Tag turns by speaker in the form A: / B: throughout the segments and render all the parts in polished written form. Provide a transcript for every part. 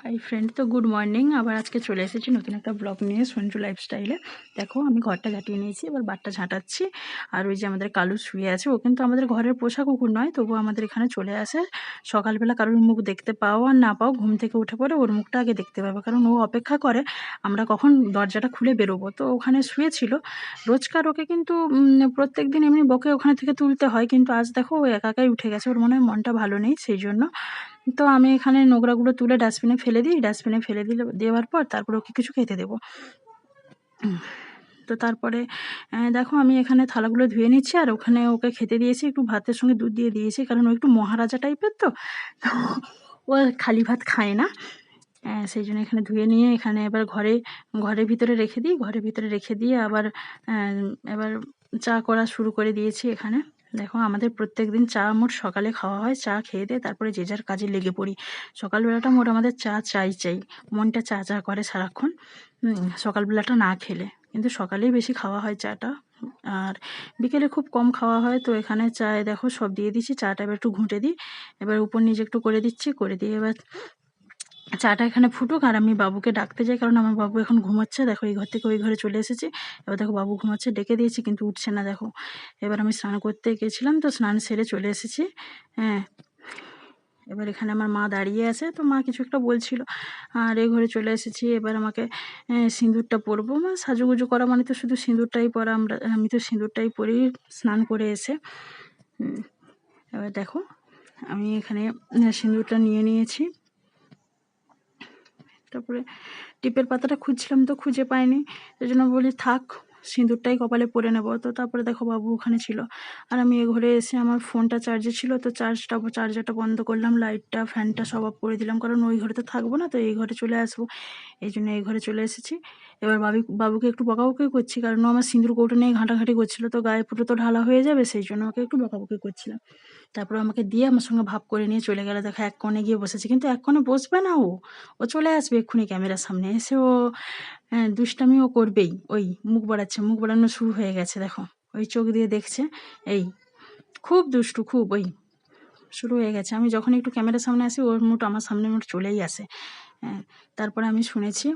A: Hi friend, তো good morning. আবার আজকে চলে এসেছি নতুন একটা ব্লগ নিয়ে সঞ্জু লাইফস্টাইলে। দেখো আমি ঘরটা ঝাঁটিয়ে নিয়েছি, এবার বাটটা ঝাঁটাচ্ছি। আর ওই যে আমাদের কালু শুয়ে আছে, ও কিন্তু আমাদের ঘরের পোষা কুকুর নয়, তবুও আমাদের এখানে চলে আসে। সকালবেলা কারোর মুখ দেখতে পাও আর না পাও, ঘুম থেকে উঠে পড়ে ওর মুখটা আগে দেখতে পাবে, কারণ ও অপেক্ষা করে আমরা কখন দরজাটা খুলে বেরোবো। তো ওখানে শুয়েছিল রোজকার, ওকে কিন্তু প্রত্যেক দিন এমনি বকে ওখানে থেকে তুলতে হয়, কিন্তু আজ দেখো ও একাই উঠে গেছে, ওর মনে হয় মনটা ভালো নেই সেই জন্য। তো আমি এখানে নোংরাগুলো তুলে ডাস্টবিনে ফেলে দিই, ডাস্টবিনে ফেলে দেওয়ার পর তারপরে ওকে কিছু খেতে দেবো। তো তারপরে দেখো আমি এখানে থালাগুলো ধুয়ে নিচ্ছি, আর ওখানে ওকে খেতে দিয়েছি, একটু ভাতের সঙ্গে দুধ দিয়ে দিয়েছি, কারণ ও একটু মহারাজা টাইপের, তো ও খালি ভাত খায় না। সেই জন্য এখানে ধুয়ে নিয়ে এখানে এবার ঘরের ভিতরে রেখে দিই, ঘরের ভিতরে রেখে দিয়ে আবার এবার চা করা শুরু করে দিয়েছি। এখানে দেখো আমাদের প্রত্যেক দিন চা মোট সকালে খাওয়া হয়, চা খেয়ে দিয়ে তারপরে যে যার কাজে লেগে পড়ি। সকালবেলাটা মোট আমাদের চা চাই, মনটা চা চা করে সারাক্ষণ সকালবেলাটা না খেলে, কিন্তু সকালেই বেশি খাওয়া হয় চাটা, আর বিকেলে খুব কম খাওয়া হয়। তো এখানে চায় দেখো সব দিয়ে দিচ্ছি, চাটা এবার একটু ঘুঁটে দিই, এবার উপর নিচে একটু করে দিচ্ছি, করে দিয়ে এবার চাটা এখানে ফুটুক আর আমি বাবুকে ডাকতে যাই, কারণ আমার বাবু এখন ঘুমোচ্ছে। দেখো এই ঘর থেকে ওই ঘরে চলে এসেছি, এবার দেখো বাবু ঘুমাচ্ছে, ডেকে দিয়েছি কিন্তু উঠছে না। দেখো এবার আমি স্নান করতে গেছিলাম, তো স্নান সেরে চলে এসেছি। হ্যাঁ, এবার এখানে আমার মা দাঁড়িয়ে আছে, তো মা কিছু একটা বলছিল, আর এই ঘরে চলে এসেছি। এবার আমাকে সিঁদুরটা পরবো, মানে সাজুগুজু করা মানে তো শুধু সিঁদুরটাই পরা, আমি তো সিঁদুরটাই পরি স্নান করে এসে। এবার দেখো আমি এখানে সিঁদুরটা নিয়ে নিয়েছি, তারপরে টিপের পাতাটা খুঁজছিলাম তো খুঁজে পাইনি, সেই জন্য বলি থাক সিঁদুরটাই কপালে পরে নেবো। তো তারপরে দেখো বাবু ওখানে ছিল, আর আমি এ ঘরে এসে আমার ফোনটা চার্জে ছিল, তো চার্জারটা বন্ধ করলাম, লাইটটা ফ্যানটা সব অফ করে দিলাম, কারণ ওই ঘরে তো থাকবো না, তো এই ঘরে চলে আসবো, এই জন্য এই ঘরে চলে এসেছি। এবার বাবুকে একটু বকাবকি করছি, কারণ ও আমার সিঁদুর কৌটো নিয়ে ঘাঁটাঘাঁটি করছিল, তো গায়ে পুরো তো ঢালা হয়ে যাবে, সেই জন্য ওকে একটু বকাবকি করছিলাম। তারপর আমাকে দিয়ে আমার সঙ্গে ভাব করে নিয়ে চলে গেল। দেখো এক কোণে গিয়ে বসেছে, কিন্তু এক কোণে বসবে না, ও চলে আসবে এক্ষুনি ক্যামেরার সামনে এসে, ও দুষ্টামি ও করবেই। ওই মুখ বাড়ানো শুরু হয়ে গেছে, দেখো ওই চোখ দিয়ে দেখছে, এই খুব দুষ্টু, খুব ওই শুরু হয়ে গেছে। আমি যখন একটু ক্যামেরার সামনে আসি ওর মুঠ আমার সামনে মুঠ চলেই আসে। তারপরে আমি শুনেছি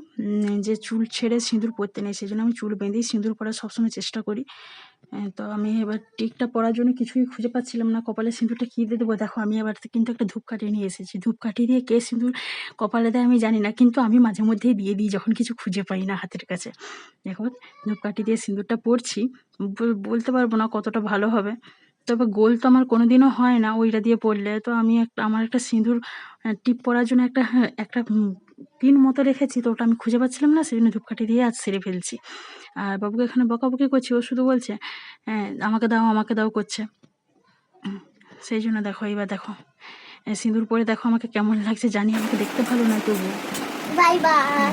A: যে চুল ছেড়ে সিঁদুর পরতে নেই, সেই জন্য আমি চুল বেঁধেই সিঁদুর পরার সবসময় চেষ্টা করি। তো আমি এবার টিকটা পরার জন্য কিছুই খুঁজে পাচ্ছিলাম না, কপালে সিঁদুরটা কী দিয়ে দেবো। দেখো আমি এবার কিন্তু একটা ধূপকাঠি নিয়ে এসেছি, ধূপকাঠি দিয়ে কে সিঁদুর কপালে দেয় আমি জানি না, কিন্তু আমি মাঝে মধ্যেই দিয়ে দিই যখন কিছু খুঁজে পাই না হাতের কাছে। দেখো ধূপকাঠি দিয়ে সিঁদুরটা পরছি, বলতে পারবো না কতটা ভালো হবে, তবে গোল তো আমার কোনোদিনও হয় না ওইটা দিয়ে পরলে। তো আমি আমার একটা সিঁদুর টিপ পরার জন্য একটা পিন মতো রেখেছি, তো ওটা আমি খুঁজে পাচ্ছিলাম না, সেই জন্য ধূপকাঠি দিয়ে আজ সেরে ফেলছি। আর বাবুকে এখানে বকাবকি করছি, ও শুধু বলছে আমাকে দাও করছে। সেই জন্য দেখো এবার দেখো সিঁদুর পরে দেখো আমাকে কেমন লাগছে জানি, আমাকে দেখতে ভালো নয় তবু
B: বাই বাই।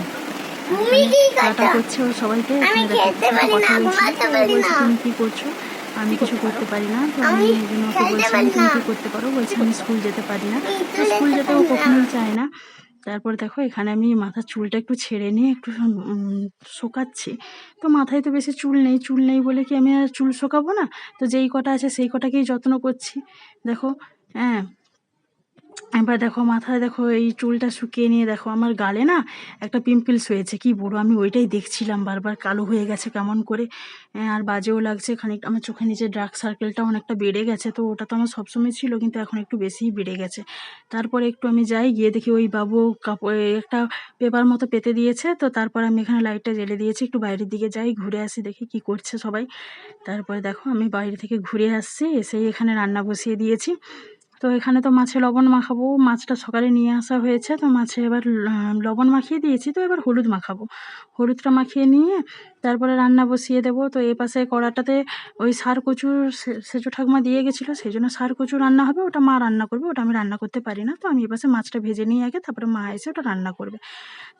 B: তুমি কি
A: টাটা করছে ও সবাইকে।
B: আমি খেতে পারি না, ঘুমাতে পারি না।
A: তুমি কি করছো? আমি কিছু করতে পারি না, তো আমি এই জন্য ওকে বলছিলাম তুমি কি করতে পারো, বলছি আমি স্কুল যেতে পারি না, তো স্কুল যেতে ও কখনোই চায় না। তারপর দেখো এখানে আমি মাথার চুলটা একটু ছেড়ে নিয়ে একটু শোকাচ্ছি। তো মাথায় তো বেশি চুল নেই বলে কি আমি আর চুল শোকাবো না, তো যেই কটা আছে সেই কটাকেই যত্ন করছি। দেখো হ্যাঁ, এবার দেখো মাথায় দেখো এই চুলটা শুকিয়ে নিয়ে দেখো আমার গালে না একটা পিম্পলস হয়েছে, কি বড়, আমি ওইটাই দেখছিলাম বারবার, কালো হয়ে গেছে কেমন করে, আর বাজেও লাগছে খানিকটা। আমার চোখের নিচে ডার্ক সার্কেলটা অনেকটা বেড়ে গেছে, তো ওটা তো আমার সবসময় ছিল, কিন্তু এখন একটু বেশিই বেড়ে গেছে। তারপরে একটু আমি যাই, গিয়ে দেখি ওই বাবু কাপড় একটা পেপার মতো পেতে দিয়েছে, তো তারপর আমি এখানে লাইটটা জ্বেলে দিয়েছি, একটু বাইরের দিকে যাই, ঘুরে আসি, দেখি কি করছে সবাই। তারপরে দেখো আমি বাইরে থেকে ঘুরে আসছি, এসেই এখানে রান্না বসিয়ে দিয়েছি। তো এখানে তো মাছে লবণ মাখাবো, মাছটা সকালে নিয়ে আসা হয়েছে, তো মাছে এবার লবণ মাখিয়ে দিয়েছি, তো এবার হলুদ মাখাবো, হলুদটা মাখিয়ে নিয়ে তারপরে রান্না বসিয়ে দেবো। তো এ পাশে কড়াটাতে ওই ষাঁড় কচু সেজো ঠাকুমা দিয়ে গেছিলো, সেই জন্য ষাঁড় কচু রান্না হবে, ওটা মা রান্না করবে, ওটা আমি রান্না করতে পারি না, তো আমি এ পাশে মাছটা ভেজে নিয়ে আগে তারপরে মা এসে ওটা রান্না করবে।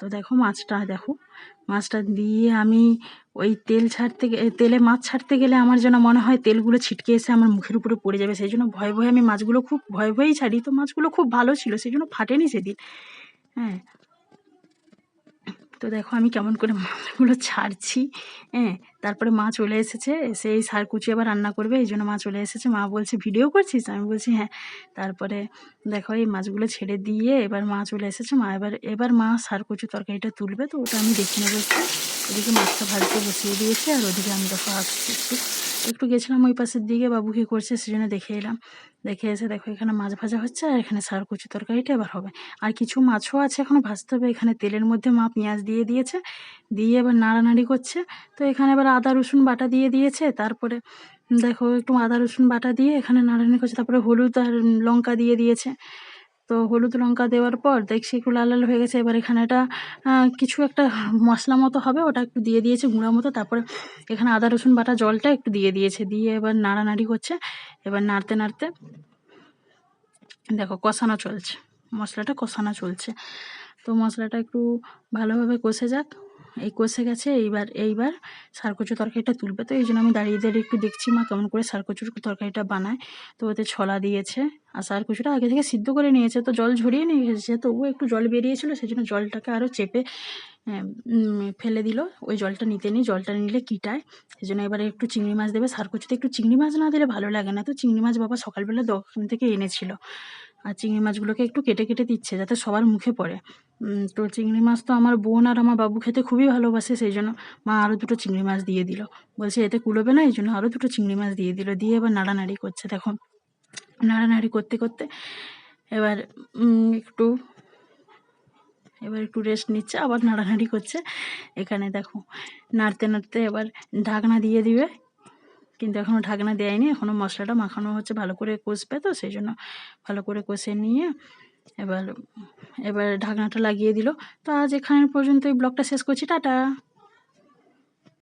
A: তো দেখো মাছটা দিয়ে আমি ওই তেলে মাছ ছাড়তে গেলে আমার যেন মনে হয় তেলগুলো ছিটকে এসে আমার মুখের উপরে পড়ে যাবে, সেই জন্য ভয়ে আমি মাছগুলো খুব ভয়েই ছাড়ি। তো মাছগুলো খুব ভালো ছিল, সেই জন্য ফাটেনি সেদিন। হ্যাঁ, তো দেখো আমি কেমন করে মাছগুলো ছাড়ছি। হ্যাঁ, তারপরে মা চলে এসেছে, এসে এই সারকুচি আবার রান্না করবে, এই জন্য মা চলে এসেছে। মা বলছে ভিডিও করছিস? আমি বলছি হ্যাঁ। তারপরে দেখো এই মাছগুলো ছেড়ে দিয়ে এবার মা চলে এসেছে। মা এবার মা সারকুচি তরকারিটা তুলবে, তো ওটা আমি দেখে নেবো একটু। ওদিকে মাছটা ভাজতে বসিয়ে দিয়েছি, আর ওদিকে আমি দেখো আসছি একটু গেছিলাম ওই পাশের দিকে, বাবু কী করছে সেজন্য দেখে এলাম। দেখে এসে দেখো এখানে মাছ ভাজা হচ্ছে, আর এখানে সারকুচি তরকারিটা এবার হবে। আর কিছু মাছও আছে এখনও ভাজতে হবে। এখানে তেলের মধ্যে মা পেঁয়াজ দিয়ে দিয়েছে, দিয়ে এবার নাড়ানাড়ি করছে। তো এখানে এবার আদা রসুন বাটা দিয়ে দিয়েছে, তারপরে দেখো একটু আদা রসুন বাটা দিয়ে এখানে নাড়ানাড়ি করছে, তারপরে হলুদ আর লঙ্কা দিয়ে দিয়েছে। তো হলুদ লঙ্কা দেওয়ার পর দেখছি একটু লাল লাল হয়ে গেছে। এবার এখানে এটা কিছু একটা মশলা মতো হবে, ওটা একটু দিয়ে দিয়েছে গুঁড়া মতো। তারপরে এখানে আদা রসুন বাটা জলটা একটু দিয়ে দিয়েছে, দিয়ে এবার নাড়ানাড়ি করছে। এবার নাড়তে নাড়তে দেখো কষানো চলছে, মশলাটা কষানো চলছে। তো মশলাটা একটু ভালোভাবে কষে যাক। এই কষে গেছে, এইবার সারকুচু তরকারিটা তুলবে। তো এই জন্য আমি দাঁড়িয়ে দাঁড়িয়ে একটু দেখছি মা কেমন করে সারকুচুর তরকারিটা বানায়। তো ওতে ছলা দিয়েছে, আর সারকুচুটা আগে থেকে সিদ্ধ করে নিয়েছে, তো জল ঝরিয়ে নিয়ে এসেছে। তবুও একটু জল বেরিয়েছিল, সেই জন্য জলটাকে আরও চেপে ফেলে দিল। ওই জলটা নিতে নেই, জলটা নিলে কিটায়। সেই জন্য এবারে একটু চিংড়ি মাছ দেবে। সারকুচুতে একটু চিংড়ি মাছ না দিলে ভালো লাগে না। তো চিংড়ি মাছ বাবা সকালবেলা দোকান থেকে এনেছিল, আর চিংড়ি মাছগুলোকে একটু কেটে কেটে দিচ্ছে যাতে সবার মুখে পড়ে। তো চিংড়ি মাছ তো আমার বোন আর আমার বাবু খেতে খুবই ভালোবাসে, সেই জন্য মা আরও দুটো চিংড়ি মাছ দিয়ে দিল। বলছে এতে কুলোবে না, এই জন্য আরও দুটো চিংড়ি মাছ দিয়ে দিল। দিয়ে এবার নাড়ানাড়ি করছে। দেখো নাড়ানাড়ি করতে করতে এবার একটু রেস্ট নিচ্ছে, আবার নাড়ানাড়ি করছে। এখানে দেখো নাড়তে নাড়তে এবার ঢাকনা দিয়ে দিবে, কিন্তু এখনও ঢাকনা দেয়নি, এখনও মশলাটা মাখানো হচ্ছে, ভালো করে কষবে। তো সেই জন্য ভালো করে কষে নিয়ে এবার ঢাকনাটা লাগিয়ে দিল। তো আজ এখানে পর্যন্ত এই ব্লগটা শেষ করছি, টাটা।